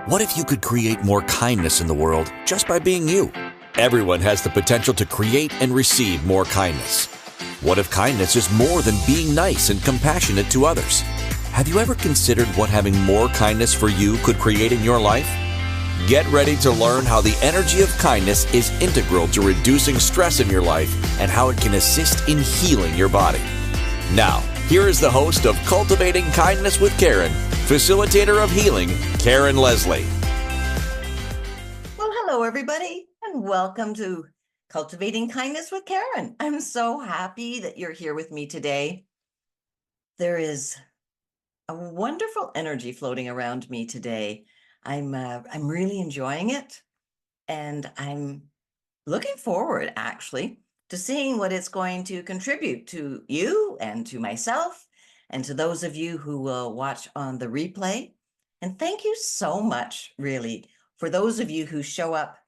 What if you could create more kindness in the world just by being you? Everyone has the potential to create and receive more kindness. What if kindness is more than being nice and compassionate to others? Have you ever considered what having more kindness for you could create in your life? Get ready to learn how the energy of kindness is integral to reducing stress in your life and how it can assist in healing your body. Now, here is the host of Cultivating Kindness with Karen, facilitator of healing, Karen Leslie. Well, hello, everybody, and welcome to Cultivating Kindness with Karen. I'm so happy that you're here with me today. There is a wonderful energy floating around me today. I'm really enjoying it, and I'm looking forward, actually, to seeing what it's going to contribute to you and to myself and to those of you who will watch on the replay. And thank you so much, really, for those of you who show up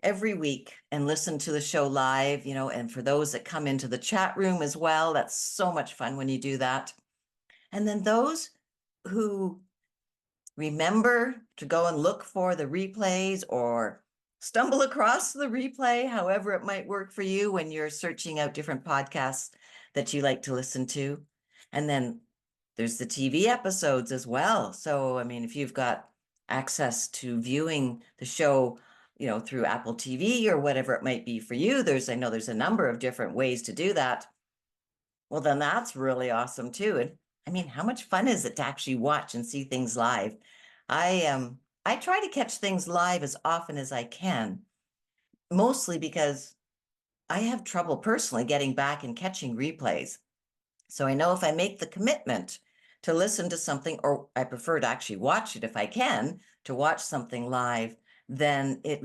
every week and listen to the show live, and for those that come into the chat room as well. That's so much fun when you do that. And then those who remember to go and look for the replays or stumble across the replay, however it might work for you when you're searching out different podcasts that you like to listen to. And then there's the TV episodes as well. So, if you've got access to viewing the show, through Apple TV or whatever it might be for you, I know there's a number of different ways to do that. Well, then that's really awesome too. And how much fun is it to actually watch and see things live? I try to catch things live as often as I can, mostly because I have trouble personally getting back and catching replays. So I know if I make the commitment to listen to something, or I prefer to actually watch it if I can, to watch something live, then it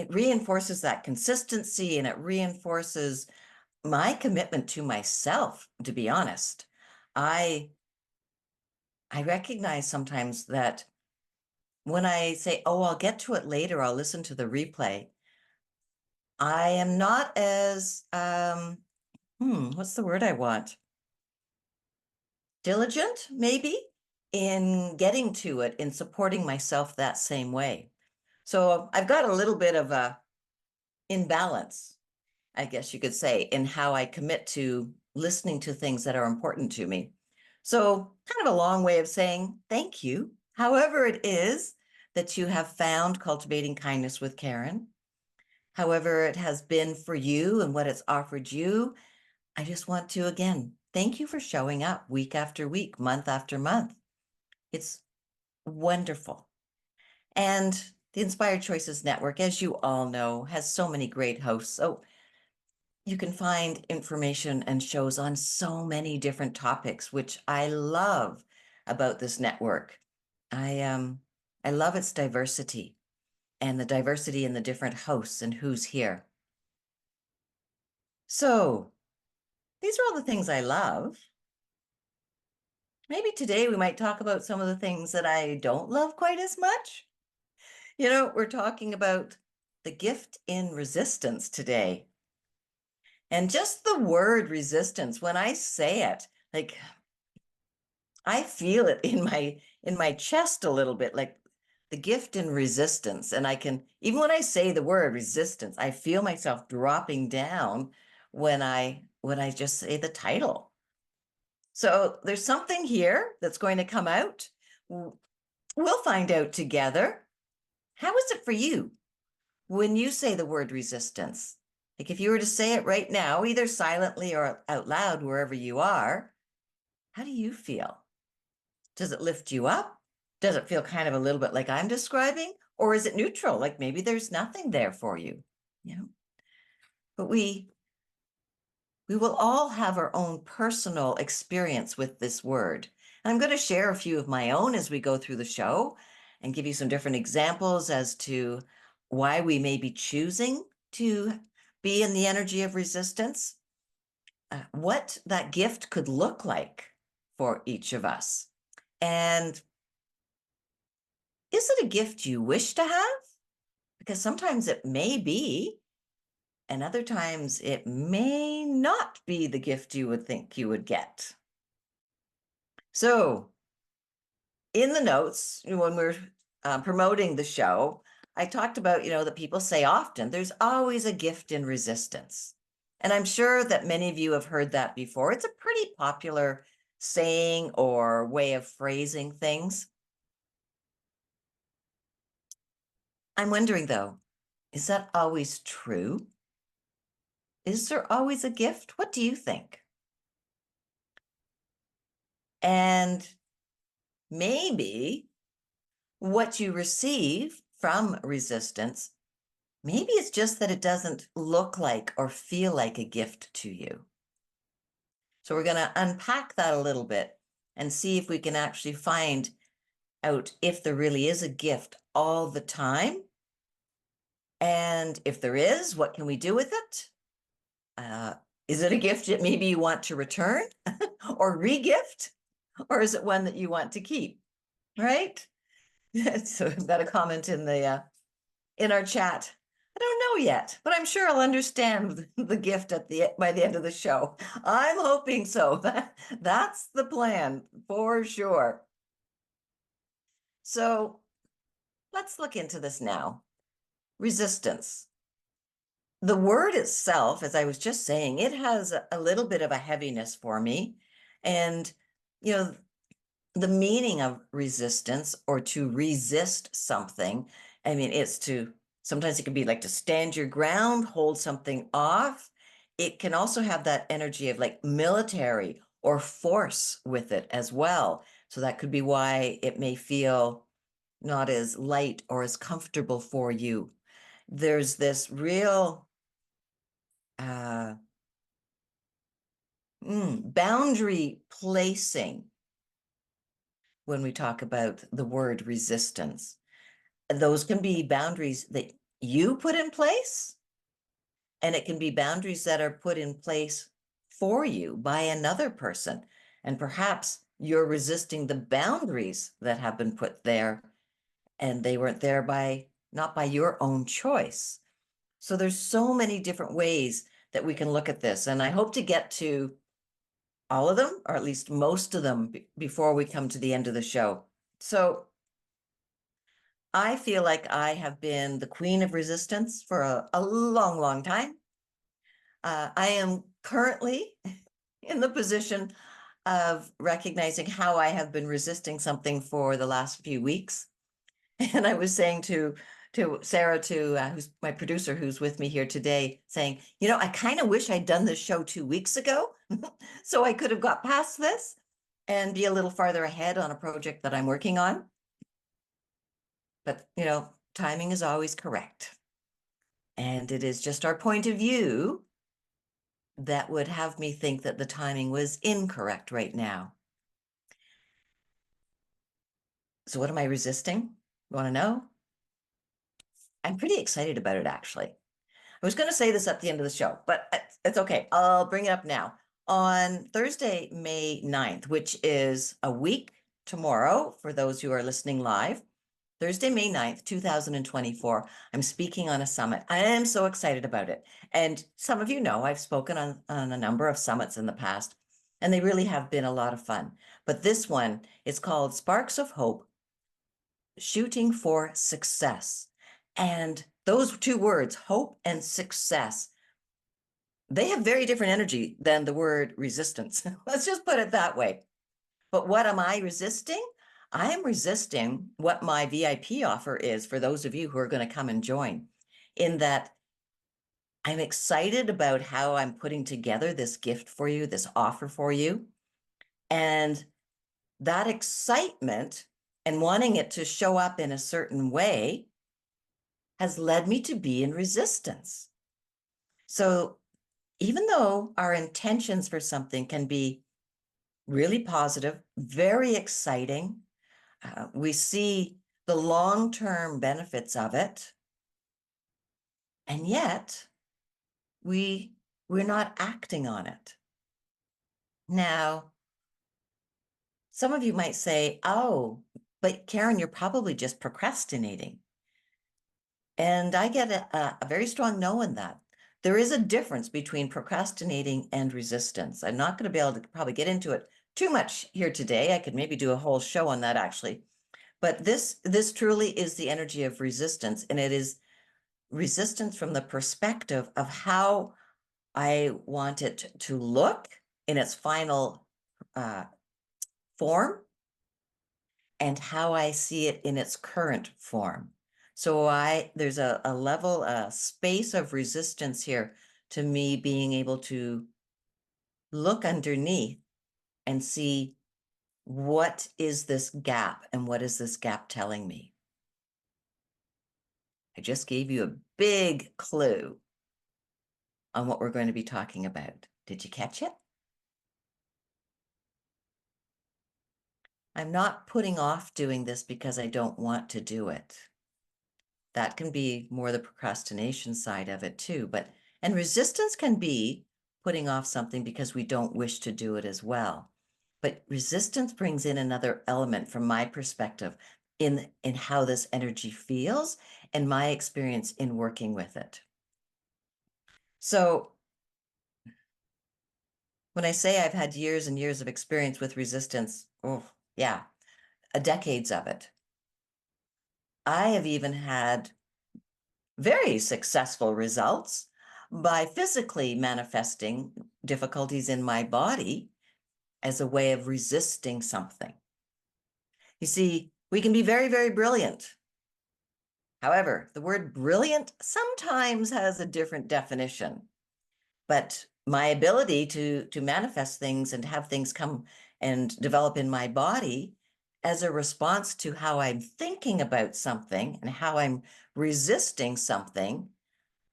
reinforces that consistency, and it reinforces my commitment to myself, to be honest. I recognize sometimes that when I say, oh, I'll get to it later, I'll listen to the replay, I am not as, what's the word I want? Diligent, maybe, in getting to it, in supporting myself that same way. So I've got a little bit of a imbalance, I guess you could say, in how I commit to listening to things that are important to me. So kind of a long way of saying thank you, however it is that you have found Cultivating Kindness with Karen, however it has been for you and what it's offered you. I just want to, again, thank you for showing up week after week, month after month. It's wonderful. And the Inspired Choices Network, as you all know, has so many great hosts. So you can find information and shows on so many different topics, which I love about this network. I love its diversity and the diversity in the different hosts and who's here. So these are all the things I love. Maybe today we might talk about some of the things that I don't love quite as much. We're talking about the gift in resistance today. And just the word resistance, when I say it, like, I feel it in my chest a little bit, like the gift in resistance. And I can, even when I say the word resistance, I feel myself dropping down when I just say the title. So there's something here that's going to come out. We'll find out together. How is it for you when you say the word resistance? Like if you were to say it right now, either silently or out loud, wherever you are, how do you feel? Does it lift you up? Does it feel kind of a little bit like I'm describing? Or is it neutral? Like maybe there's nothing there for you, But we will all have our own personal experience with this word. And I'm going to share a few of my own as we go through the show and give you some different examples as to why we may be choosing to be in the energy of resistance, what that gift could look like for each of us. And is it a gift you wish to have? Because sometimes it may be, and other times it may not be the gift you would think you would get. So in the notes, when we're promoting the show, I talked about, that people say often, there's always a gift in resistance. And I'm sure that many of you have heard that before. It's a pretty popular saying or way of phrasing things. I'm wondering though, is that always true? Is there always a gift? What do you think? And maybe what you receive from resistance, maybe it's just that it doesn't look like or feel like a gift to you. So we're going to unpack that a little bit and see if we can actually find out if there really is a gift all the time. And if there is, what can we do with it? Is it a gift that maybe you want to return or re-gift? Or is it one that you want to keep? Right? So I've got a comment in our chat. I don't know yet, but I'm sure I'll understand the gift by the end of the show. I'm hoping so. That's the plan for sure. So let's look into this now. Resistance. The word itself, as I was just saying, it has a little bit of a heaviness for me. And, the meaning of resistance, or to resist something, I mean, sometimes it can be like to stand your ground, hold something off. It can also have that energy of like military or force with it as well. So that could be why it may feel not as light or as comfortable for you. There's this real boundary placing when we talk about the word resistance. Those can be boundaries that you put in place, and it can be boundaries that are put in place for you by another person. And perhaps you're resisting the boundaries that have been put there, and they weren't there not by your own choice. So there's so many different ways that we can look at this. And I hope to get to all of them, or at least most of them, before we come to the end of the show. So I feel like I have been the queen of resistance for a long, long time. I am currently in the position of recognizing how I have been resisting something for the last few weeks. And I was saying to Sarah, who's my producer, who's with me here today, saying, I kind of wish I'd done this show 2 weeks ago, so I could have got past this and be a little farther ahead on a project that I'm working on. But, timing is always correct. And it is just our point of view that would have me think that the timing was incorrect right now. So what am I resisting? You want to know? I'm pretty excited about it, actually. I was going to say this at the end of the show, but it's okay. I'll bring it up now. On Thursday, May 9th, which is a week tomorrow, for those who are listening live, Thursday, May 9th, 2024, I'm speaking on a summit. I am so excited about it. And some of you know, I've spoken on a number of summits in the past, and they really have been a lot of fun. But this one is called Sparks of Hope, Shooting for Success. And those two words, hope and success, they have very different energy than the word resistance. Let's just put it that way. But what am I resisting? I am resisting what my VIP offer is for those of you who are going to come and join, in that I'm excited about how I'm putting together this gift for you, this offer for you. And that excitement and wanting it to show up in a certain way has led me to be in resistance. So even though our intentions for something can be really positive, very exciting, we see the long-term benefits of it, and yet we're not acting on it. Now, some of you might say, oh, but Karen, you're probably just procrastinating. And I get a very strong no in that. There is a difference between procrastinating and resistance. I'm not going to be able to probably get into it too much here today. I could maybe do a whole show on that actually. But this truly is the energy of resistance, and it is resistance from the perspective of how I want it to look in its final form and how I see it in its current form. So there's a level, a space of resistance here to me being able to look underneath and see what is this gap and what is this gap telling me. I just gave you a big clue on what we're going to be talking about. Did you catch it? I'm not putting off doing this because I don't want to do it. That can be more the procrastination side of it too. And resistance can be putting off something because we don't wish to do it as well. But resistance brings in another element from my perspective in how this energy feels and my experience in working with it. So when I say I've had years and years of experience with resistance, oh yeah, decades of it. I have even had very successful results by physically manifesting difficulties in my body as a way of resisting something. You see, we can be very, very brilliant. However, the word brilliant sometimes has a different definition. But my ability to manifest things and have things come and develop in my body as a response to how I'm thinking about something and how I'm resisting something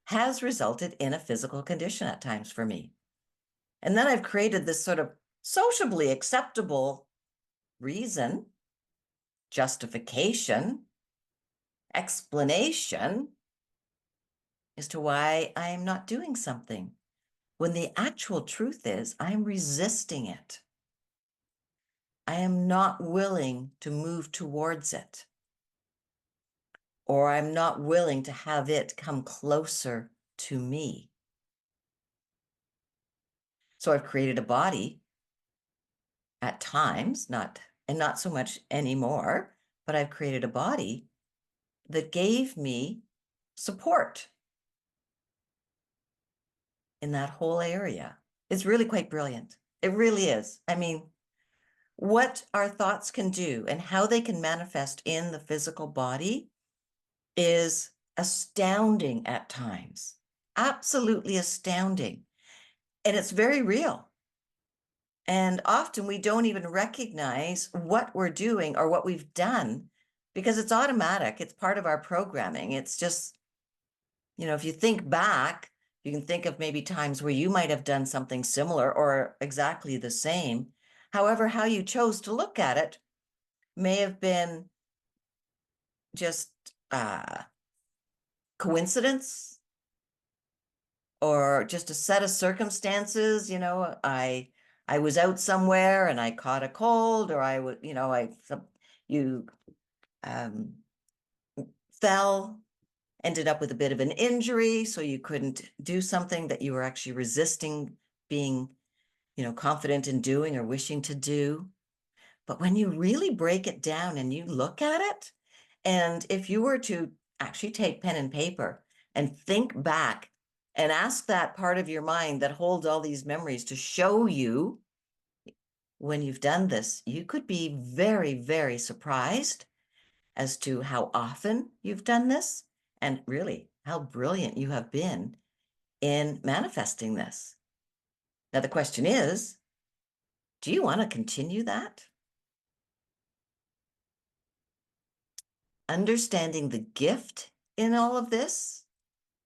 has resulted in a physical condition at times for me. And then I've created this sort of sociably acceptable reason, justification, explanation as to why I'm not doing something, when the actual truth is I'm resisting it. I am not willing to move towards it, or I'm not willing to have it come closer to me. So I've created a body at times, not so much anymore, but I've created a body that gave me support in that whole area. It's really quite brilliant. It really is. I mean, what our thoughts can do and how they can manifest in the physical body is astounding at times, absolutely astounding. And it's very real. And often we don't even recognize what we're doing or what we've done because it's automatic. It's part of our programming. It's just, if you think back, you can think of maybe times where you might have done something similar or exactly the same. However, how you chose to look at it may have been just coincidence or just a set of circumstances. I was out somewhere and I caught a cold, or you fell, ended up with a bit of an injury, so you couldn't do something that you were actually resisting being, confident in doing or wishing to do. But when you really break it down and you look at it, and if you were to actually take pen and paper and think back and ask that part of your mind that holds all these memories to show you when you've done this, you could be very, very surprised as to how often you've done this and really how brilliant you have been in manifesting this. Now, the question is, do you want to continue that? Understanding the gift in all of this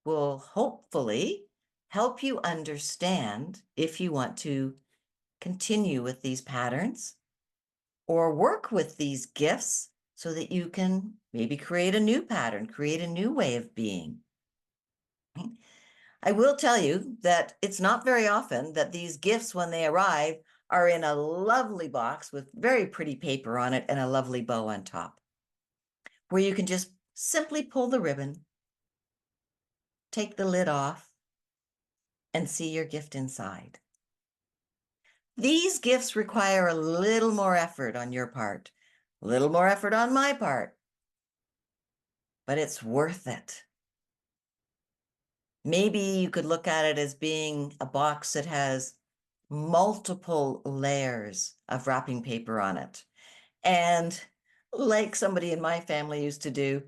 will hopefully help you understand if you want to continue with these patterns or work with these gifts so that you can maybe create a new pattern, create a new way of being. I will tell you that it's not very often that these gifts, when they arrive, are in a lovely box with very pretty paper on it and a lovely bow on top, where you can just simply pull the ribbon, take the lid off, and see your gift inside. These gifts require a little more effort on your part, a little more effort on my part, but it's worth it. Maybe you could look at it as being a box that has multiple layers of wrapping paper on it. And like somebody in my family used to do,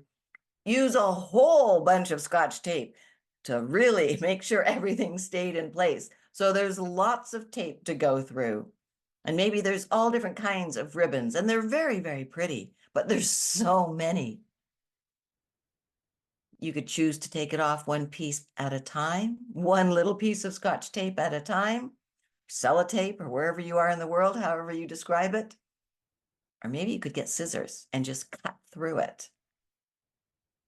use a whole bunch of Scotch tape to really make sure everything stayed in place. So there's lots of tape to go through. And maybe there's all different kinds of ribbons, and they're very, very pretty, but there's so many. You could choose to take it off one piece at a time, one little piece of Scotch tape at a time, sellotape, or wherever you are in the world, however you describe it. Or maybe you could get scissors and just cut through it.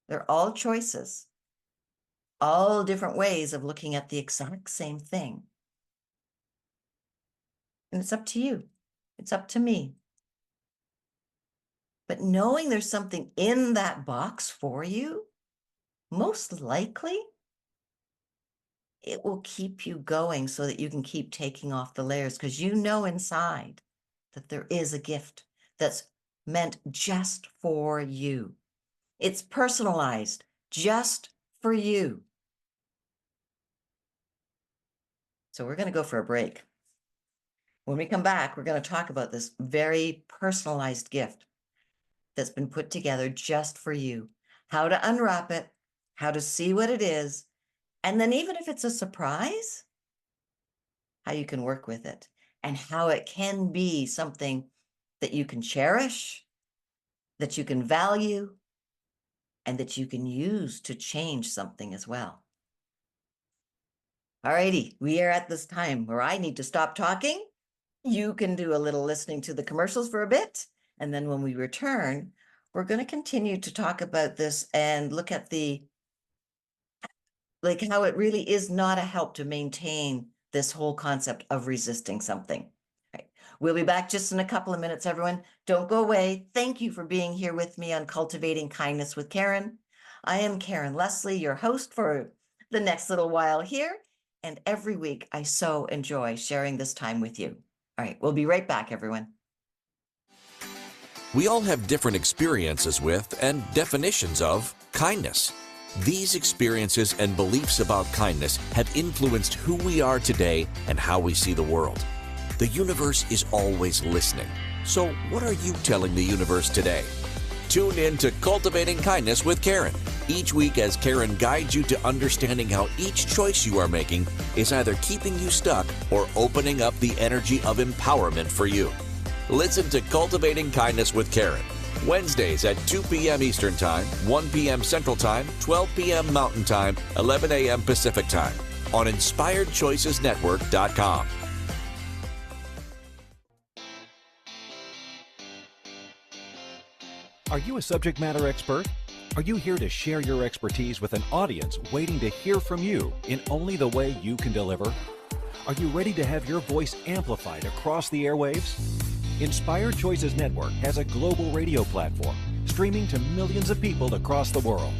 They're all choices, all different ways of looking at the exact same thing. And it's up to you. It's up to me. But knowing there's something in that box for you, most likely, it will keep you going so that you can keep taking off the layers, because you know inside that there is a gift that's meant just for you. It's personalized just for you. So we're going to go for a break. When we come back, we're going to talk about this very personalized gift that's been put together just for you, how to unwrap it, how to see what it is, and then even if it's a surprise, how you can work with it and how it can be something that you can cherish, that you can value, and that you can use to change something as well. All righty, we are at this time where I need to stop talking. You can do a little listening to the commercials for a bit. And then when we return, we're going to continue to talk about this and look at how it really is not a help to maintain this whole concept of resisting something. Right. We'll be back just in a couple of minutes, everyone. Don't go away. Thank you for being here with me on Cultivating Kindness with Karen. I am Karen Leslie, your host for the next little while here. And every week, I so enjoy sharing this time with you. All right, we'll be right back, everyone. We all have different experiences with and definitions of kindness. These experiences and beliefs about kindness have influenced who we are today and how we see the world. The universe is always listening. So what are you telling the universe today? Tune in to Cultivating Kindness with Karen each week as Karen guides you to understanding how each choice you are making is either keeping you stuck or opening up the energy of empowerment for you. Listen to Cultivating Kindness with Karen, Wednesdays at 2 p.m. Eastern Time, 1 p.m. Central Time, 12 p.m. Mountain Time, 11 a.m. Pacific Time on InspiredChoicesNetwork.com. Are you a subject matter expert? Are you here to share your expertise with an audience waiting to hear from you in only the way you can deliver? Are you ready to have your voice amplified across the airwaves? Inspired Choices Network has a global radio platform streaming to millions of people across the world.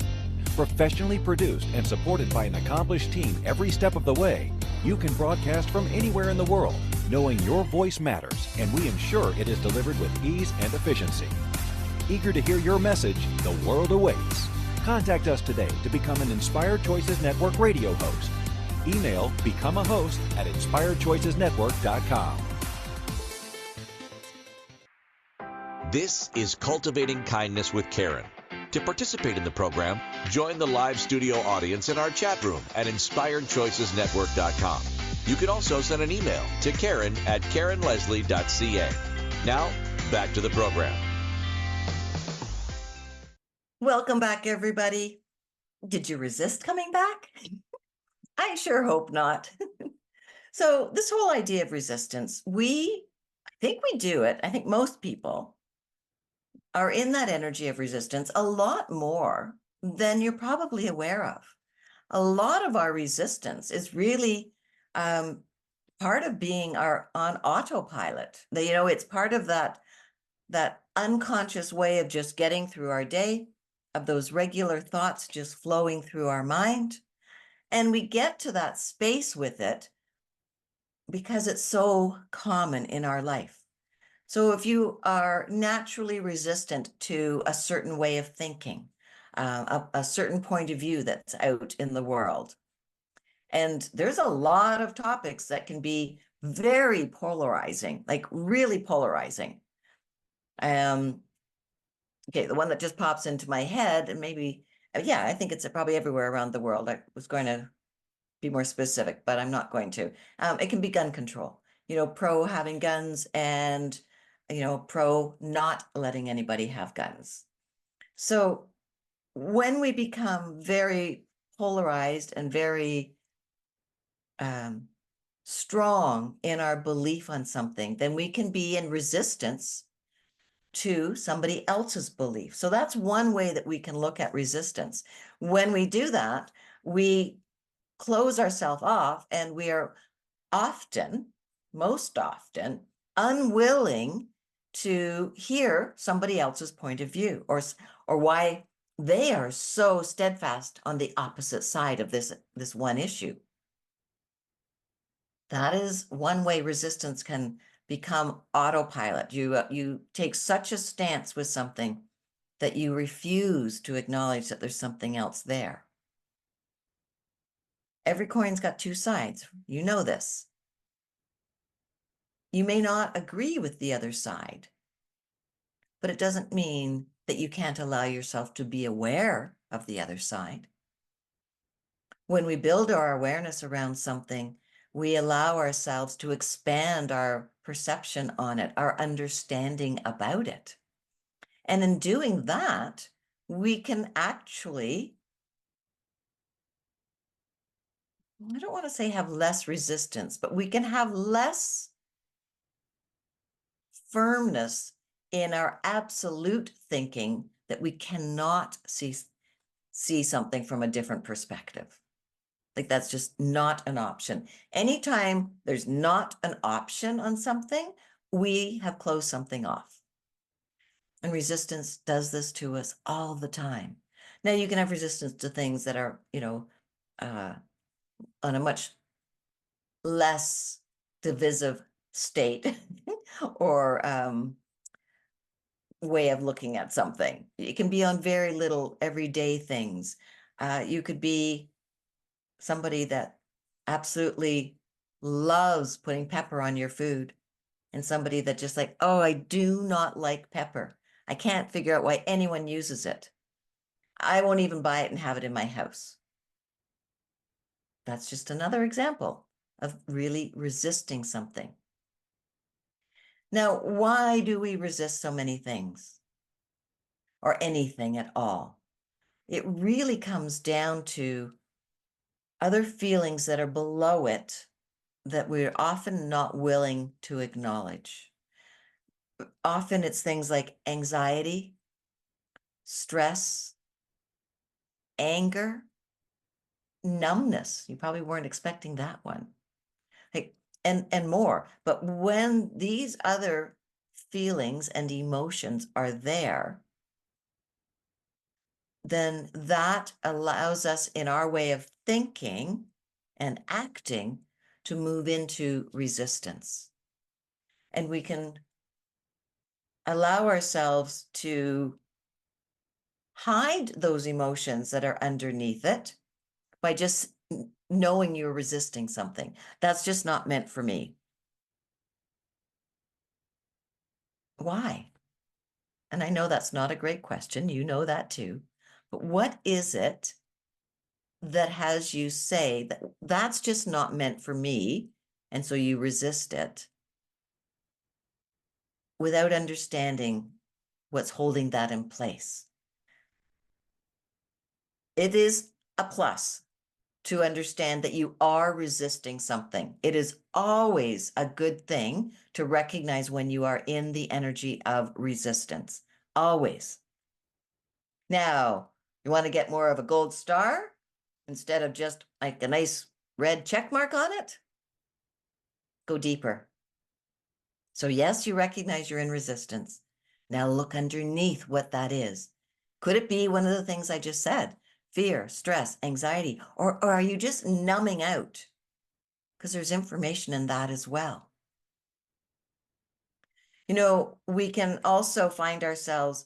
Professionally produced and supported by an accomplished team every step of the way, you can broadcast from anywhere in the world, knowing your voice matters, and we ensure it is delivered with ease and efficiency. Eager to hear your message, the world awaits. Contact us today to become an Inspired Choices Network radio host. Email becomeahost@inspiredchoicesnetwork.com. This is Cultivating Kindness with Karen. To participate in the program, join the live studio audience in our chat room at InspiredChoicesNetwork.com. You can also send an email to Karen@KarenLeslie.ca. Now, back to the program. Welcome back, everybody. Did you resist coming back? I sure hope not. So this whole idea of resistance, I think we do it. I think most people are in that energy of resistance a lot more than you're probably aware of. A lot of our resistance is really part of being on autopilot. It's part of that unconscious way of just getting through our day, of those regular thoughts just flowing through our mind. And we get to that space with it because it's so common in our life. So if you are naturally resistant to a certain way of thinking, a certain point of view that's out in the world, and there's a lot of topics that can be very polarizing, like really polarizing. Okay, the one that just pops into my head, and maybe, yeah, I think it's probably everywhere around the world. I was going to be more specific, but I'm not going to. It can be gun control, pro having guns and, pro not letting anybody have guns. So when we become very polarized and very strong in our belief on something, then we can be in resistance to somebody else's belief. So that's one way that we can look at resistance. When we do that, we close ourselves off, and we are often, most often, unwilling to hear somebody else's point of view, or why they are so steadfast on the opposite side of this one issue. That is one way resistance can become autopilot. You take such a stance with something that you refuse to acknowledge that there's something else there. Every coin's got two sides. You know this. You may not agree with the other side, but it doesn't mean that you can't allow yourself to be aware of the other side. When we build our awareness around something, we allow ourselves to expand our perception on it, our understanding about it. And in doing that, we can actually, I don't want to say have less resistance, but we can have less firmness in our absolute thinking that we cannot see something from a different perspective. Like that's just not an option. Anytime there's not an option on something, we have closed something off. And resistance does this to us all the time. Now you can have resistance to things that are, on a much less divisive state or way of looking at something. It can be on very little everyday things. You could be somebody that absolutely loves putting pepper on your food, and somebody that just like, oh, I do not like pepper. I can't figure out why anyone uses it. I won't even buy it and have it in my house. That's just another example of really resisting something. Now, why do we resist so many things or anything at all? It really comes down to other feelings that are below it that we're often not willing to acknowledge. Often it's things like anxiety, stress, anger, numbness. You probably weren't expecting that one. Like, and more. But when these other feelings and emotions are there, then that allows us in our way of thinking and acting to move into resistance. And we can allow ourselves to hide those emotions that are underneath it by just knowing you're resisting something. That's just not meant for me. Why? And I know that's not a great question. You know that too. But what is it that has you say that that's just not meant for me, and so you resist it without understanding what's holding that in place? It is a plus to understand that you are resisting something. It is always a good thing to recognize when you are in the energy of resistance. Always. Now, you want to get more of a gold star instead of just like a nice red check mark on it? Go deeper. So yes, you recognize you're in resistance. Now look underneath what that is. Could it be one of the things I just said? Fear, stress, anxiety, or are you just numbing out? because there's information in that as well. We can also find ourselves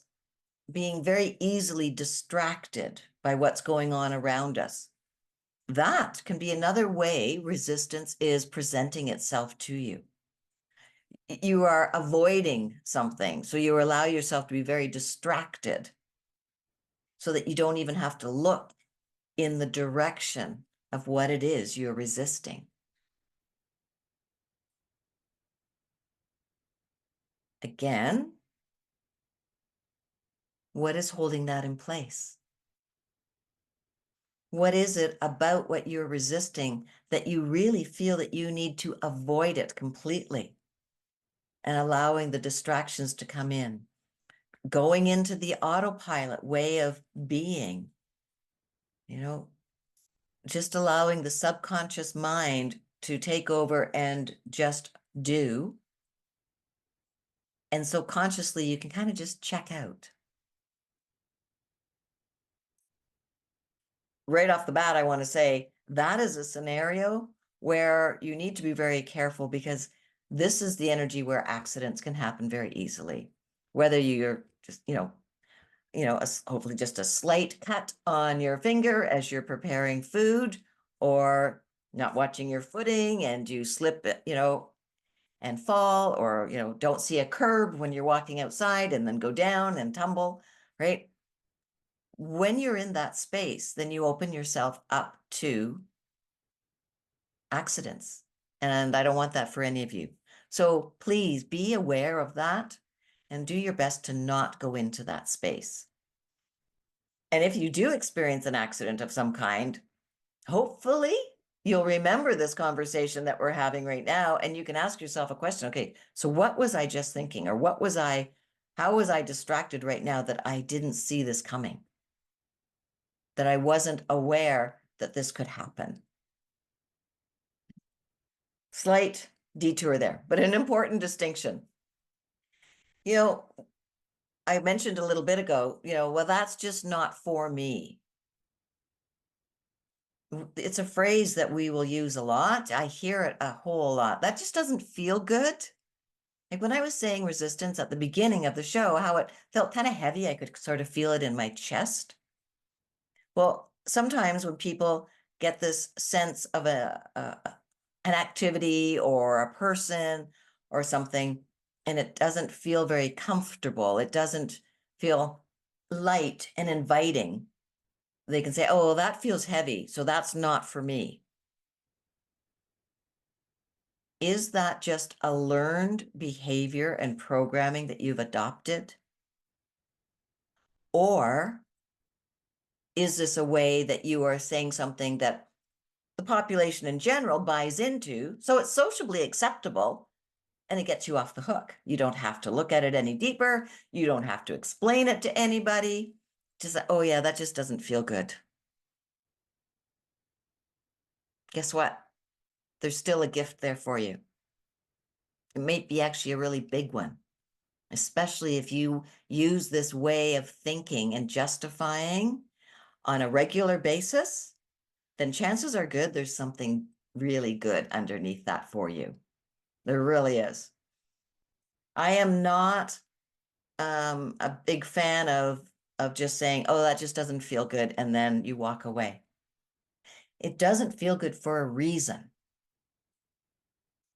being very easily distracted by what's going on around us. That can be another way resistance is presenting itself to you. You are avoiding something, so you allow yourself to be very distracted so that you don't even have to look in the direction of what it is you're resisting. Again, what is holding that in place? What is it about what you're resisting that you really feel that you need to avoid it completely and allowing the distractions to come in? Going into the autopilot way of being, just allowing the subconscious mind to take over and just do. And so consciously, you can kind of just check out. Right off the bat, I want to say that is a scenario where you need to be very careful, because this is the energy where accidents can happen very easily. Whether you're just, hopefully just a slight cut on your finger as you're preparing food, or not watching your footing and you slip, and fall, or, don't see a curb when you're walking outside and then go down and tumble, right? When you're in that space, then you open yourself up to accidents. And I don't want that for any of you. So please be aware of that and do your best to not go into that space. And if you do experience an accident of some kind, hopefully you'll remember this conversation that we're having right now, and you can ask yourself a question. Okay, so what was I just thinking? Or how was I distracted right now that I didn't see this coming? That I wasn't aware that this could happen? Slight detour there, but an important distinction. I mentioned a little bit ago, well, that's just not for me. It's a phrase that we will use a lot. I hear it a whole lot. That just doesn't feel good. Like when I was saying resistance at the beginning of the show, how it felt kind of heavy, I could sort of feel it in my chest. Well, sometimes when people get this sense of an activity or a person or something, and it doesn't feel very comfortable, it doesn't feel light and inviting, they can say, oh, that feels heavy, so that's not for me. Is that just a learned behavior and programming that you've adopted? Or is this a way that you are saying something that the population in general buys into, so it's sociably acceptable, and it gets you off the hook? You don't have to look at it any deeper. You don't have to explain it to anybody. Just like, oh yeah, that just doesn't feel good. Guess what? There's still a gift there for you. It may be actually a really big one, especially if you use this way of thinking and justifying on a regular basis. Then chances are good there's something really good underneath that for you. There really is. I am not a big fan of just saying, oh, that just doesn't feel good, and then you walk away. It doesn't feel good for a reason.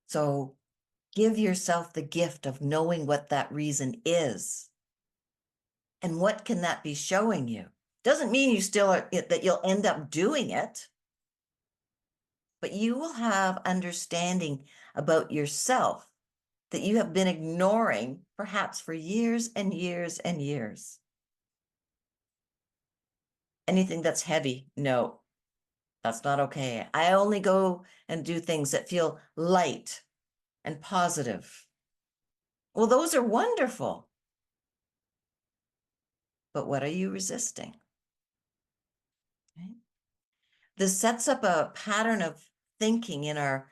So give yourself the gift of knowing what that reason is. And what can that be showing you? Doesn't mean you still are, that you'll end up doing it, but you will have understanding about yourself that you have been ignoring perhaps for years and years and years. Anything that's heavy, no, that's not okay. I only go and do things that feel light and positive. Well, those are wonderful. But what are you resisting? Okay. This sets up a pattern of thinking in our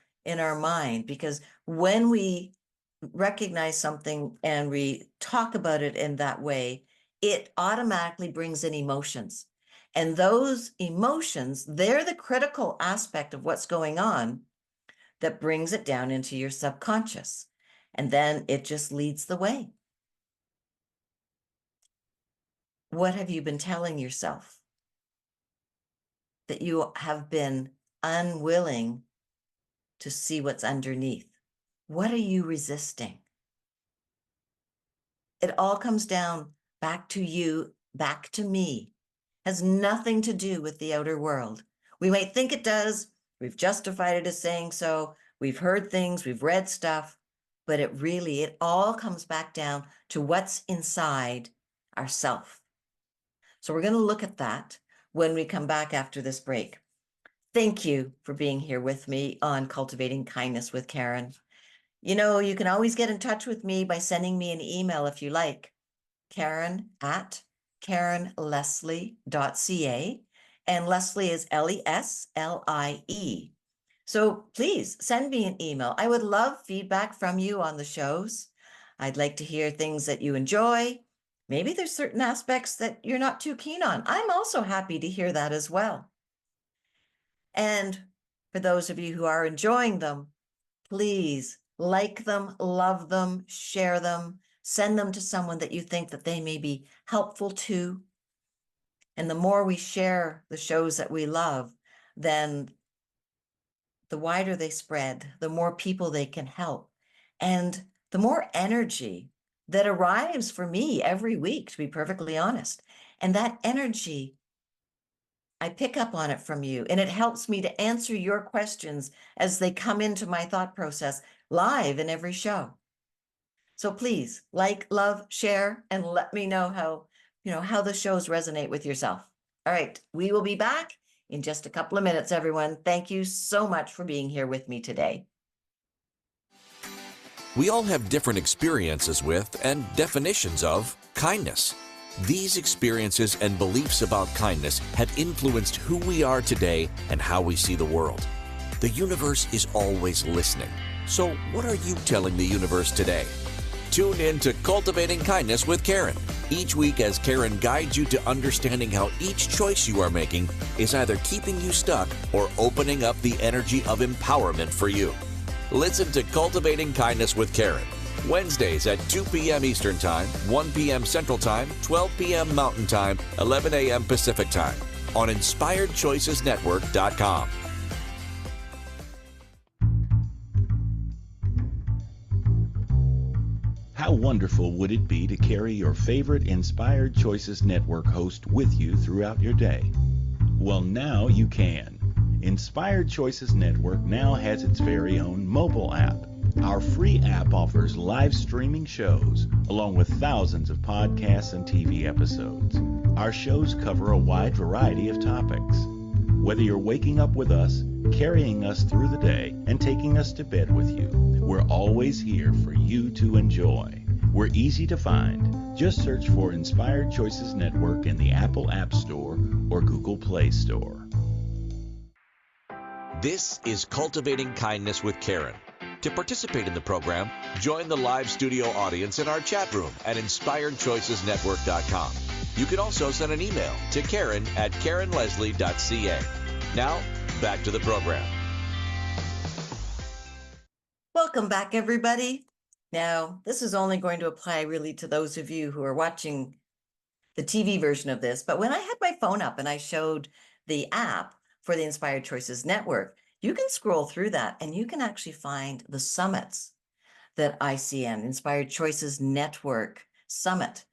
mind, because when we recognize something and we talk about it in that way, it automatically brings in emotions. And those emotions, they're the critical aspect of what's going on. that brings it down into your subconscious. And then it just leads the way. What have you been telling yourself? That you have been unwilling to see what's underneath. What are you resisting? It all comes down back to you, back to me. Has nothing to do with the outer world. We might think it does. We've justified it as saying so. We've heard things, we've read stuff, but it all comes back down to what's inside ourself. So we're going to look at that when we come back after this break. Thank you for being here with me on Cultivating Kindness with Karen. You know, you can always get in touch with me by sending me an email if you like. Karen at karenleslie.ca, and Leslie is Leslie. So please send me an email. I would love feedback from you on the shows. I'd like to hear things that you enjoy. Maybe there's certain aspects that you're not too keen on. I'm also happy to hear that as well. And for those of you who are enjoying them, please like them, love them, share them, send them to someone that you think that they may be helpful to. And the more we share the shows that we love, then the wider they spread, the more people they can help. And the more energy that arrives for me every week, to be perfectly honest. And that energy, I pick up on it from you, and it helps me to answer your questions as they come into my thought process live in every show. So please like, love, share, and let me know how the shows resonate with yourself. All right, we will be back in just a couple of minutes, everyone. Thank you so much for being here with me today. We all have different experiences with and definitions of kindness. These experiences and beliefs about kindness have influenced who we are today and how we see the world. The universe is always listening. So what are you telling the universe today? Tune in to Cultivating Kindness with Karen each week as Karen guides you to understanding how each choice you are making is either keeping you stuck or opening up the energy of empowerment for you. Listen to Cultivating Kindness with Karen Wednesdays at 2 p.m. Eastern Time, 1 p.m. Central Time, 12 p.m. Mountain Time, 11 a.m. Pacific Time on InspiredChoicesNetwork.com. How wonderful would it be to carry your favorite Inspired Choices Network host with you throughout your day? Well, now you can. Inspired Choices Network now has its very own mobile app. Our free app offers live streaming shows, along with thousands of podcasts and TV episodes. Our shows cover a wide variety of topics. Whether you're waking up with us, carrying us through the day, and taking us to bed with you, we're always here for you to enjoy. We're easy to find. Just search for Inspired Choices Network in the Apple App Store or Google Play Store. This is Cultivating Kindness with Karen. To participate in the program, join the live studio audience in our chat room at InspiredChoicesNetwork.com. You can also send an email to Karen at karenleslie.ca. Now, back to the program. Welcome back, everybody. Now, this is only going to apply really to those of you who are watching the TV version of this, but when I had my phone up and I showed the app for the Inspired Choices Network, you can scroll through that and you can actually find the summits that ICN, Inspired Choices Network Summit,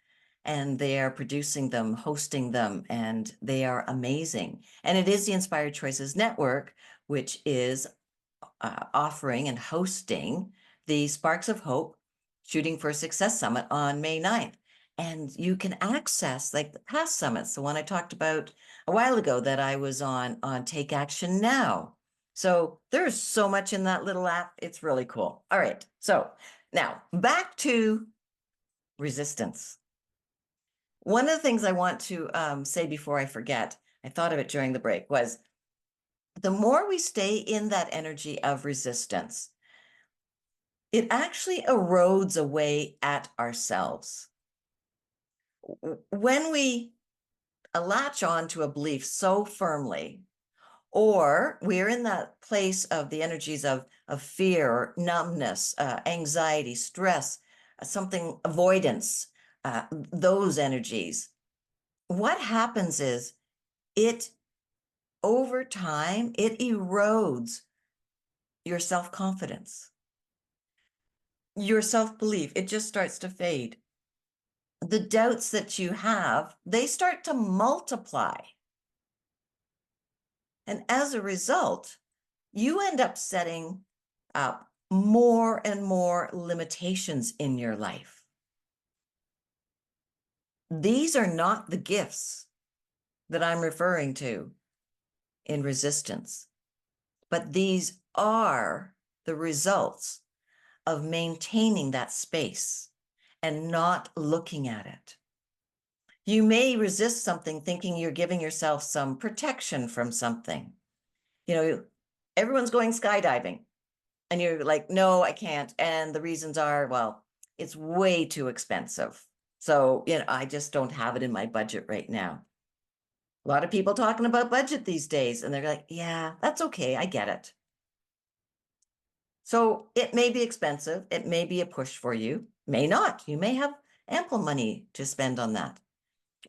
and they are producing them, hosting them, and they are amazing. And it is the Inspired Choices Network, which is offering and hosting the Sparks of Hope Shooting for Success Summit on May 9th. And you can access like the past summits, the one I talked about a while ago that I was on Take Action Now. So there's so much in that little app. It's really cool. All right. So now back to resistance. One of the things I want to say before I forget, I thought of it during the break, was the more we stay in that energy of resistance, it actually erodes away at ourselves. When we latch on to a belief so firmly, Or we're in that place of the energies of fear, numbness, anxiety, stress, something avoidance, those energies. What happens is it, over time, it erodes your self-confidence, your self-belief. It just starts to fade. The doubts that you have, they start to multiply. And as a result, you end up setting up more and more limitations in your life. These are not the gifts that I'm referring to in resistance, but these are the results of maintaining that space and not looking at it. You may resist something thinking you're giving yourself some protection from something. You know, everyone's going skydiving and you're like, no, I can't. And the reasons are, well, it's way too expensive. So, I just don't have it in my budget right now. A lot of people talking about budget these days, and they're like, yeah, that's okay. I get it. So it may be expensive. It may be a push for you, may not. You may have ample money to spend on that.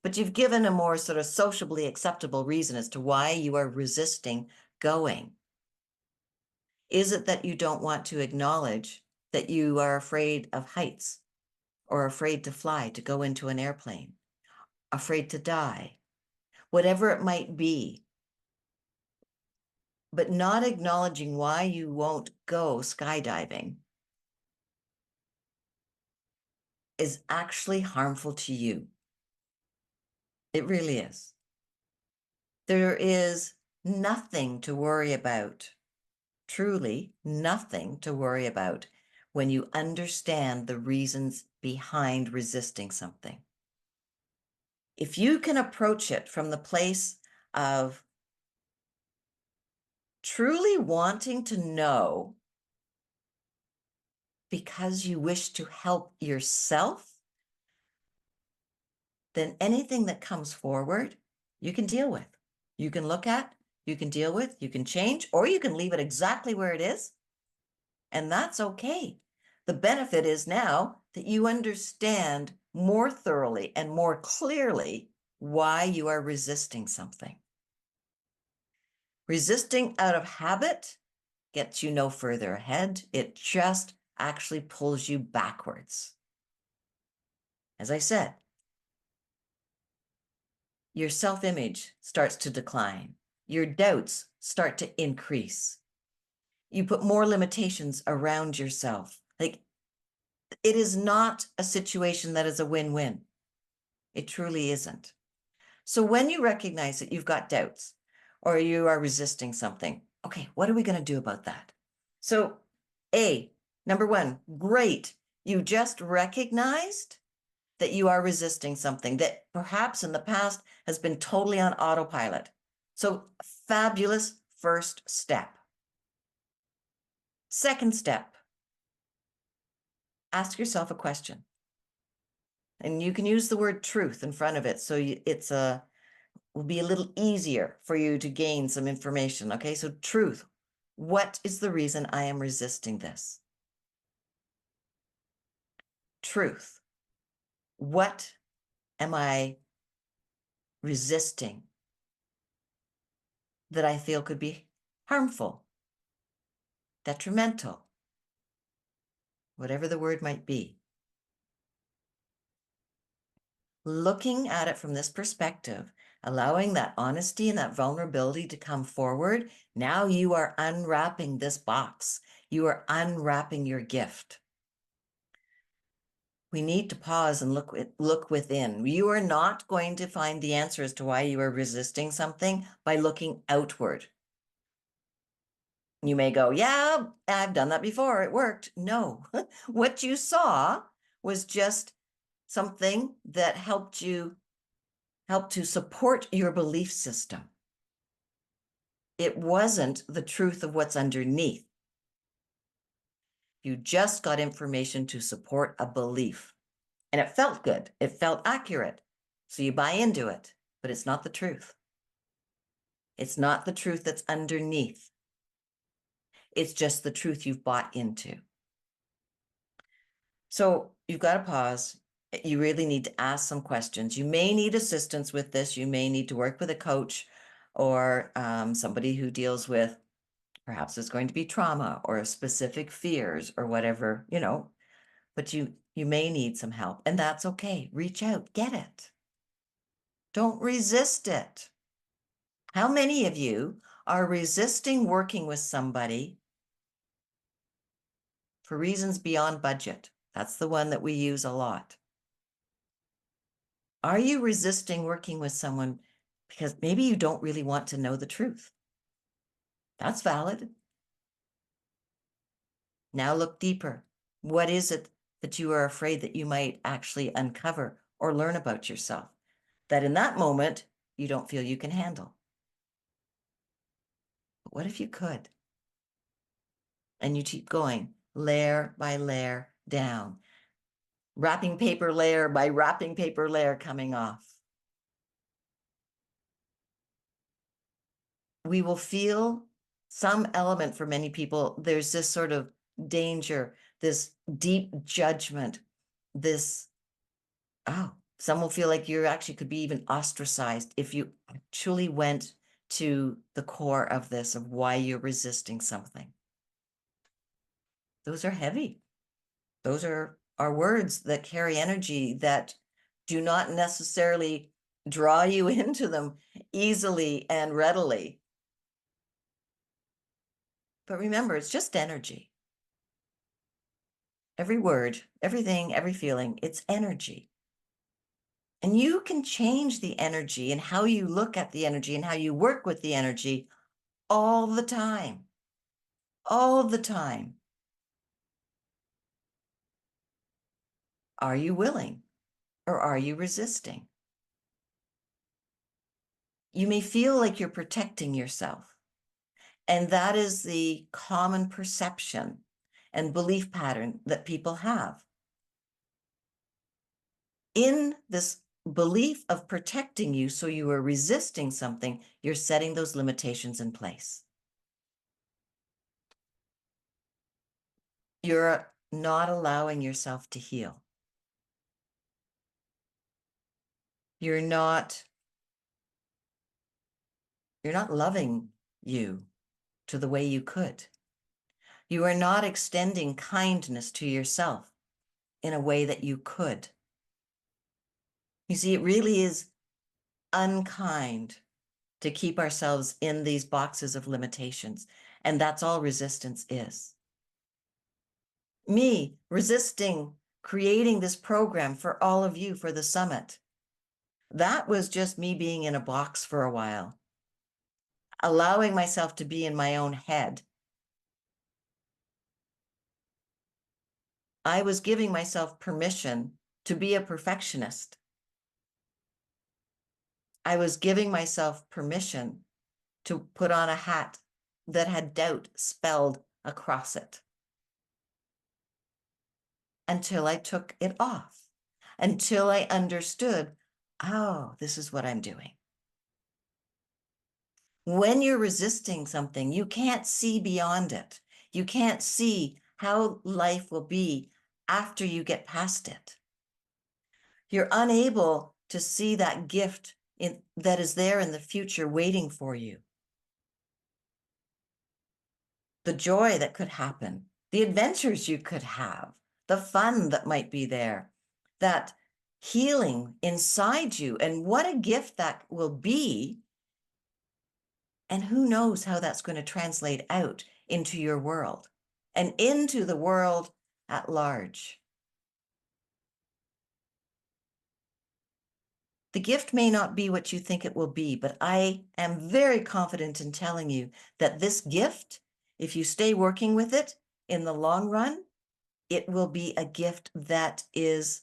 But you've given a more sort of sociably acceptable reason as to why you are resisting going. Is it that you don't want to acknowledge that you are afraid of heights, or afraid to fly, to go into an airplane, afraid to die, whatever it might be? But not acknowledging why you won't go skydiving is actually harmful to you. It really is. There is nothing to worry about, truly nothing to worry about, when you understand the reasons behind resisting something. If you can approach it from the place of truly wanting to know because you wish to help yourself, then anything that comes forward, you can deal with. You can look at, you can deal with, you can change, or you can leave it exactly where it is. And that's okay. The benefit is now that you understand more thoroughly and more clearly why you are resisting something. Resisting out of habit gets you no further ahead. It just actually pulls you backwards. As I said, your self-image starts to decline. Your doubts start to increase. You put more limitations around yourself. Like, it is not a situation that is a win-win. It truly isn't. So when you recognize that you've got doubts or you are resisting something, okay, what are we going to do about that? So number one, great. You just recognized that you are resisting something that perhaps in the past has been totally on autopilot. So fabulous first step. Second step, ask yourself a question. And you can use the word truth in front of it. So will be a little easier for you to gain some information. Okay, so truth. What is the reason I am resisting this? Truth. What am I resisting that I feel could be harmful, detrimental, whatever the word might be? Looking at it from this perspective, allowing that honesty and that vulnerability to come forward, now you are unwrapping this box. You are unwrapping your gift. We need to pause and look within. You are not going to find the answer as to why you are resisting something by looking outward. You may go, yeah, I've done that before. It worked. No, what you saw was just something that helped to support your belief system. It wasn't the truth of what's underneath. You just got information to support a belief. And it felt good. It felt accurate. So you buy into it, but it's not the truth. It's not the truth that's underneath. It's just the truth you've bought into. So you've got to pause. You really need to ask some questions. You may need assistance with this. You may need to work with a coach or somebody who deals with, perhaps it's going to be trauma or specific fears or whatever, but you may need some help, and that's okay. Reach out, get it. Don't resist it. How many of you are resisting working with somebody for reasons beyond budget? That's the one that we use a lot. Are you resisting working with someone because maybe you don't really want to know the truth? That's valid. Now look deeper. What is it that you are afraid that you might actually uncover or learn about yourself that in that moment you don't feel you can handle? But what if you could? And you keep going layer by layer down, wrapping paper layer by wrapping paper layer coming off. We will feel some element for many people. There's this sort of danger, this deep judgment, this, some will feel like you actually could be even ostracized if you actually went to the core of this, of why you're resisting something. Those are heavy. Those are words that carry energy that do not necessarily draw you into them easily and readily. But remember, it's just energy. Every word, everything, every feeling, it's energy. And you can change the energy and how you look at the energy and how you work with the energy all the time. All the time. Are you willing or are you resisting? You may feel like you're protecting yourself. And that is the common perception and belief pattern that people have. In this belief of protecting you, so you are resisting something, you're setting those limitations in place. You're not allowing yourself to heal. You're not loving you to the way you could. You are not extending kindness to yourself in a way that you could. You see, it really is unkind to keep ourselves in these boxes of limitations. And that's all resistance is. Me resisting creating this program for all of you for the summit. That was just me being in a box for a while, allowing myself to be in my own head. I was giving myself permission to be a perfectionist. I was giving myself permission to put on a hat that had doubt spelled across it. Until I took it off, until I understood, oh, this is what I'm doing. When you're resisting something, you can't see beyond it. You can't see how life will be after you get past it. You're unable to see that gift that is there in the future waiting for you. The joy that could happen, the adventures you could have, the fun that might be there, that healing inside you, and what a gift that will be. And who knows how that's going to translate out into your world and into the world at large. The gift may not be what you think it will be, but I am very confident in telling you that this gift, if you stay working with it in the long run, it will be a gift that is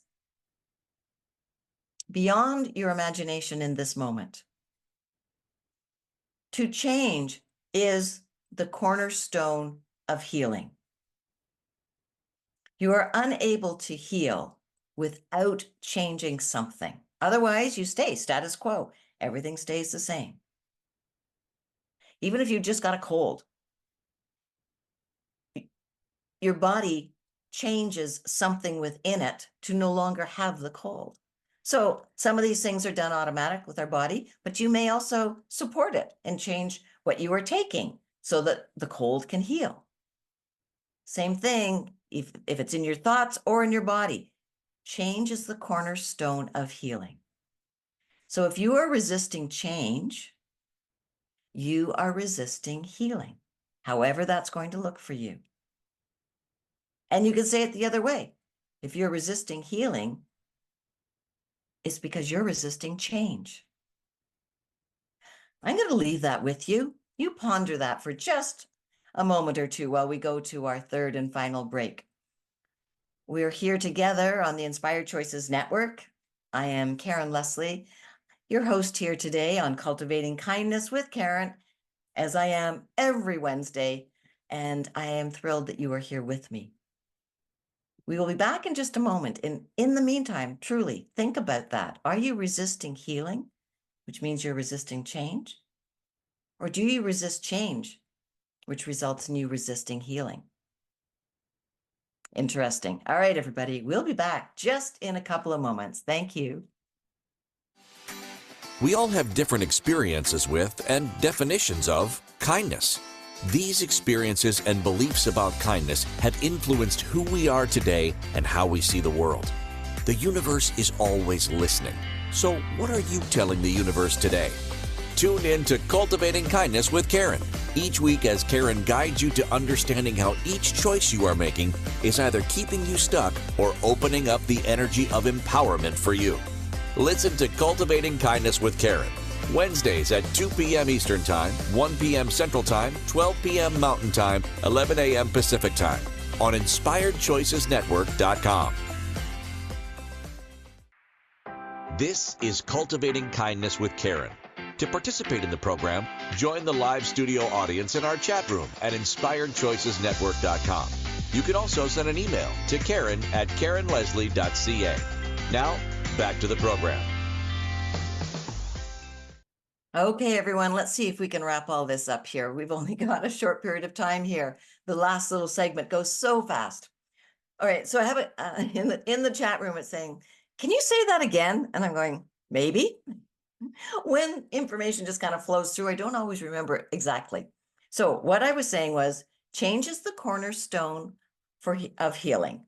beyond your imagination in this moment. To change is the cornerstone of healing. You are unable to heal without changing something. Otherwise, you stay status quo. Everything stays the same. Even if you just got a cold, your body changes something within it to no longer have the cold. So some of these things are done automatic with our body, but you may also support it and change what you are taking so that the cold can heal. Same thing if it's in your thoughts or in your body. Change is the cornerstone of healing. So if you are resisting change, you are resisting healing, however that's going to look for you. And you can say it the other way. If you're resisting healing, it's because you're resisting change. I'm going to leave that with you. You ponder that for just a moment or two while we go to our third and final break. We're here together on the Inspired Choices Network. I am Karen Leslie, your host here today on Cultivating Kindness with Karen, as I am every Wednesday, and I am thrilled that you are here with me. We will be back in just a moment. In the meantime, truly think about that. Are you resisting healing, which means you're resisting change? Or do you resist change, which results in you resisting healing? Interesting. All right, everybody, we'll be back just in a couple of moments. Thank you. We all have different experiences with and definitions of kindness. These experiences and beliefs about kindness have influenced who we are today and how we see the world. The universe is always listening. So what are you telling the universe today? Tune in to Cultivating Kindness with Karen each week as Karen guides you to understanding how each choice you are making is either keeping you stuck or opening up the energy of empowerment for you. Listen to Cultivating Kindness with Karen, Wednesdays at 2 p.m. Eastern Time, 1 p.m. Central Time, 12 p.m. Mountain Time, 11 a.m. Pacific Time on InspiredChoicesNetwork.com. This is Cultivating Kindness with Karen. To participate in the program, join the live studio audience in our chat room at InspiredChoicesNetwork.com. You can also send an email to Karen@KarenLeslie.ca. Now, back to the program. Okay, everyone, let's see if we can wrap all this up here. We've only got a short period of time here. The last little segment goes so fast. All right, so I have it in the chat room. It's saying, can you say that again? And I'm going, maybe. When information just kind of flows through, I don't always remember exactly. So what I was saying was, change is the cornerstone of healing.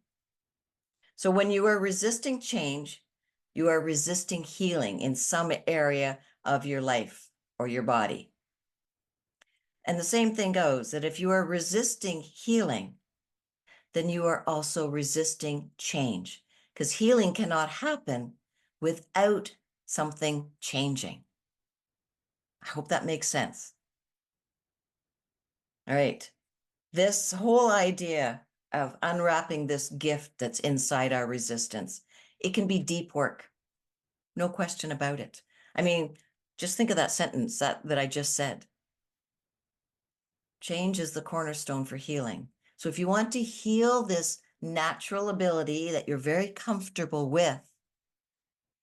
So when you are resisting change, you are resisting healing in some area of your life or your body. And the same thing goes that if you are resisting healing, then you are also resisting change, because healing cannot happen without something changing. I hope that makes sense. All right. This whole idea of unwrapping this gift that's inside our resistance, it can be deep work. No question about it. I mean, just think of that sentence that I just said. Change is the cornerstone for healing. So if you want to heal this natural ability that you're very comfortable with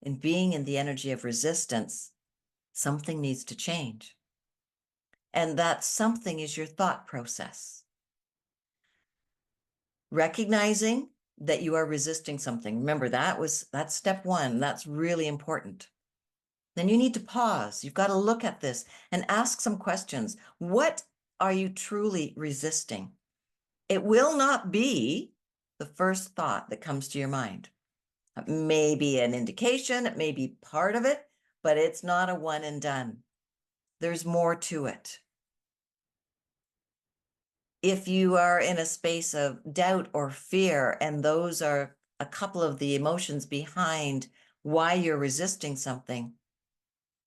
in being in the energy of resistance, something needs to change. And that something is your thought process. Recognizing that you are resisting something. Remember, that's step one. That's really important. Then you need to pause. You've got to look at this and ask some questions. What are you truly resisting? It will not be the first thought that comes to your mind. It may be an indication, it may be part of it, but it's not a one and done. There's more to it. If you are in a space of doubt or fear, and those are a couple of the emotions behind why you're resisting something,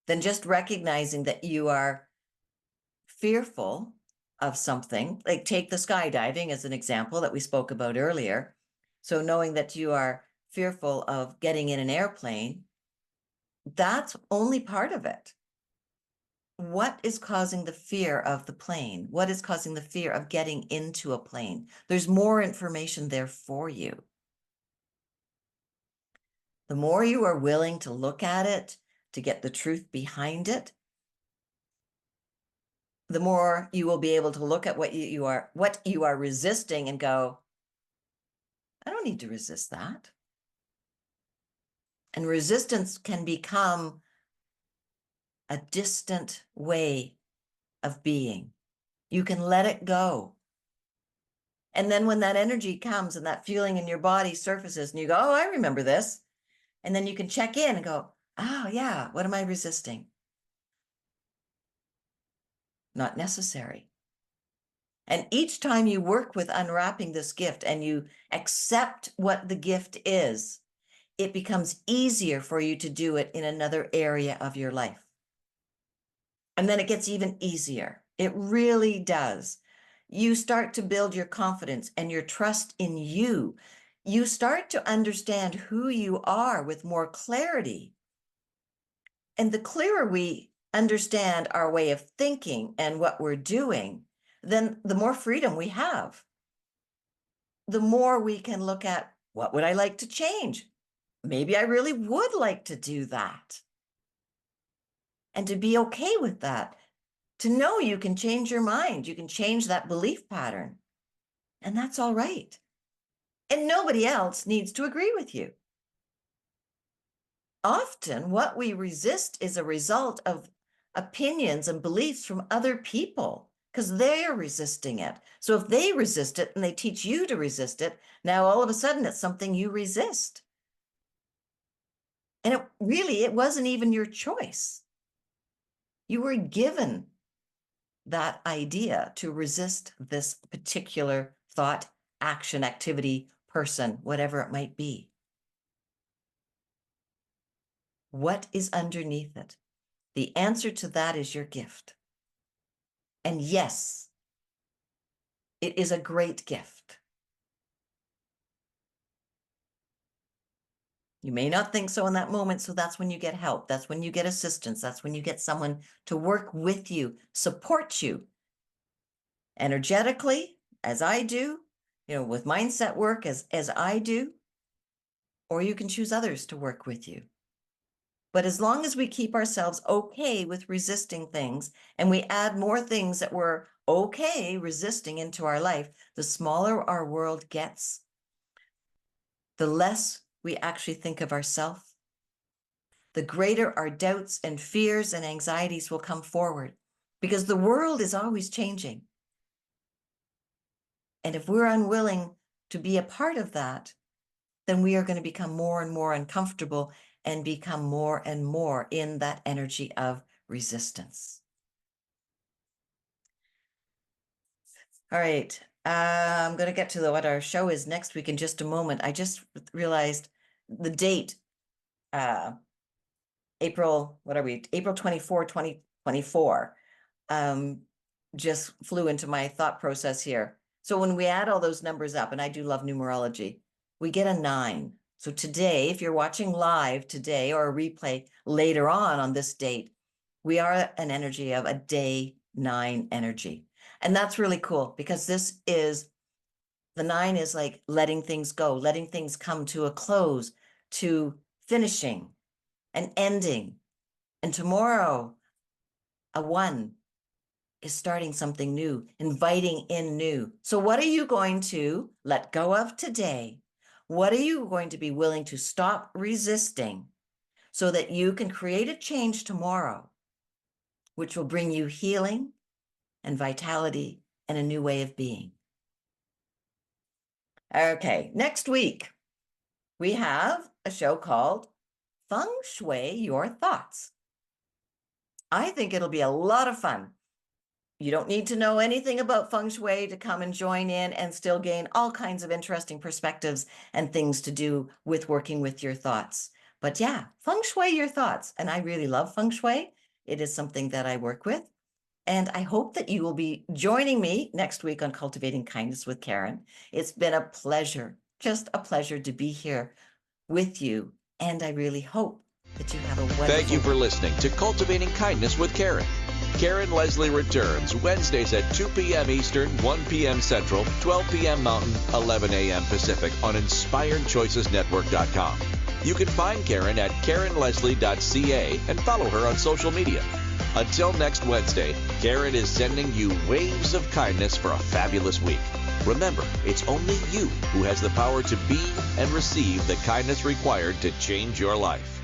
then just recognizing that you are fearful of something, like take the skydiving as an example that we spoke about earlier. So knowing that you are fearful of getting in an airplane, that's only part of it. What is causing the fear of the plane? What is causing the fear of getting into a plane? There's more information there for you. The more you are willing to look at it, to get the truth behind it, the more you will be able to look at what you are resisting and go, I don't need to resist that. And resistance can become a distant way of being. You can let it go. And then when that energy comes and that feeling in your body surfaces and you go, oh, I remember this. And then you can check in and go, oh yeah, what am I resisting? Not necessary. And each time you work with unwrapping this gift and you accept what the gift is, it becomes easier for you to do it in another area of your life. And then it gets even easier. It really does. You start to build your confidence and your trust in you. You start to understand who you are with more clarity. And the clearer we understand our way of thinking and what we're doing, then the more freedom we have. The more we can look at, what would I like to change? Maybe I really would like to do that. And to be okay with that, to know you can change your mind, you can change that belief pattern, and that's all right. And nobody else needs to agree with you. Often what we resist is a result of opinions and beliefs from other people because they're resisting it. So if they resist it and they teach you to resist it, now all of a sudden it's something you resist. And it wasn't even your choice. You were given that idea to resist this particular thought, action, activity, person, whatever it might be. What is underneath it? The answer to that is your gift. And yes, it is a great gift. You may not think so in that moment, so that's when you get help. That's when you get assistance. That's when you get someone to work with you, support you energetically, as I do, with mindset work as I do, or you can choose others to work with you. But as long as we keep ourselves okay with resisting things and we add more things that we're okay resisting into our life, the smaller our world gets, the less we actually think of ourselves, the greater our doubts and fears and anxieties will come forward because the world is always changing. And if we're unwilling to be a part of that, then we are going to become more and more uncomfortable and become more and more in that energy of resistance. All right. I'm going to get to what our show is next week in just a moment. I just realized the date, April 24, 2024, just flew into my thought process here. So when we add all those numbers up, and I do love numerology, we get a 9. So today, if you're watching live today or a replay later on this date, we are an energy of a day 9 energy. And that's really cool because the 9 is like letting things go, letting things come to a close, to finishing and ending. And tomorrow, a 1 is starting something new, inviting in new. So what are you going to let go of today? What are you going to be willing to stop resisting so that you can create a change tomorrow, which will bring you healing and vitality and a new way of being? Okay, next week, we have a show called Feng Shui Your Thoughts. I think it'll be a lot of fun. You don't need to know anything about Feng Shui to come and join in and still gain all kinds of interesting perspectives and things to do with working with your thoughts. But yeah, Feng Shui Your Thoughts. And I really love Feng Shui. It is something that I work with. And I hope that you will be joining me next week on Cultivating Kindness with Karen. It's been a pleasure, just a pleasure to be here with you. And I really hope that you have a wonderful Thank you for listening to Cultivating Kindness with Karen. Karen Leslie returns Wednesdays at 2 p.m. Eastern, 1 p.m. Central, 12 p.m. Mountain, 11 a.m. Pacific on InspiredChoicesNetwork.com. You can find Karen at KarenLeslie.ca and follow her on social media. Until next Wednesday, Karen is sending you waves of kindness for a fabulous week. Remember, it's only you who has the power to be and receive the kindness required to change your life.